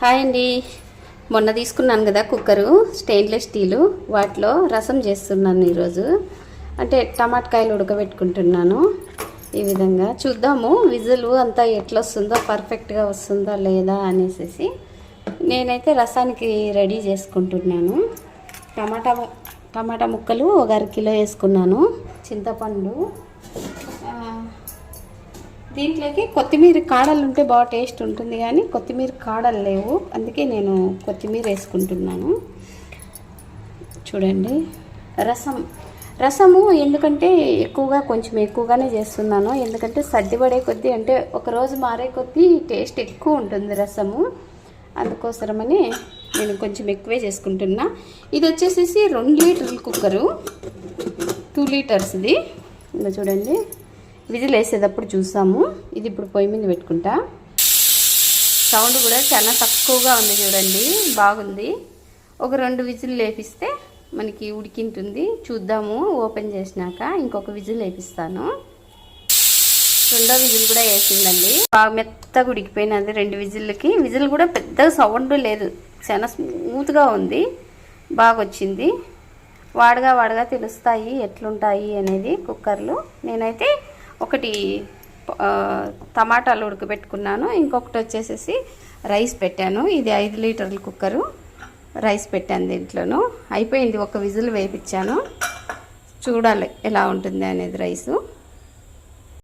Hi అండి. మొన్న తీసుకున్నాను కదా కుక్కరు, స్టెయిన్లెస్ స్టీలు. వాటిలో రసం చేస్తున్నాను ఈరోజు. అంటే టమాటకాయలు ఉడకబెట్టుకుంటున్నాను. ఈ విధంగా చూద్దాము విజిల్ అంతా ఎట్లా వస్తుందో, పర్ఫెక్ట్గా వస్తుందా లేదా అనేసి. నేనైతే రసానికి రెడీ చేసుకుంటున్నాను. టమాటా ముక్కలు ఒక 1/2 కిలో వేసుకున్నాను. చింతపండు, దీంట్లోకి కొత్తిమీర కాడలు ఉంటే బాగా టేస్ట్ ఉంటుంది, కానీ కొత్తిమీర కాడలు లేవు, అందుకే నేను కొత్తిమీర వేసుకుంటున్నాను. చూడండి, రసము ఎందుకంటే కొంచెం ఎక్కువగానే చేస్తున్నాను. ఎందుకంటే సర్దిపడే కొద్దీ, అంటే ఒకరోజు మారే కొద్దీ టేస్ట్ ఎక్కువ ఉంటుంది రసము. అందుకోసమని నేను కొంచెం ఎక్కువే చేసుకుంటున్నా. ఇది వచ్చేసేసి 2 లీటర్ల కుక్కరు, 2 లీటర్స్ది. ఇంకా చూడండి, విజిల్ వేసేటప్పుడు చూసాము. ఇది ఇప్పుడు పొయ్యి మీద పెట్టుకుంటా. సౌండ్ కూడా చాలా తక్కువగా ఉంది, చూడండి, బాగుంది. ఒక 2 విజిల్ వేపిస్తే మనకి ఉడికింటుంది. చూద్దాము ఓపెన్ చేసినాక. ఇంకొక విజిల్ వేపిస్తాను. 2వ విజిల్ కూడా వేసిందండి. బాగా మెత్తగా ఉడికిపోయినది 2 విజిల్కి. విజిల్ కూడా పెద్ద సౌండ్ లేదు, చాలా స్మూత్గా ఉంది, బాగా వచ్చింది. వాడగా తెలుస్తాయి ఎట్లుంటాయి అనేది కుక్కర్లు. నేనైతే ఒకటి టమాటాలు ఉడకబెట్టుకున్నాను, ఇంకొకటి వచ్చేసేసి రైస్ పెట్టాను. ఇది 5 లీటర్ల కుక్కరు, రైస్ పెట్టాను దీంట్లోనూ. అయిపోయింది, ఒక విజిల్ వేయించాను. చూడాలి ఎలా ఉంటుంది అనేది రైసు.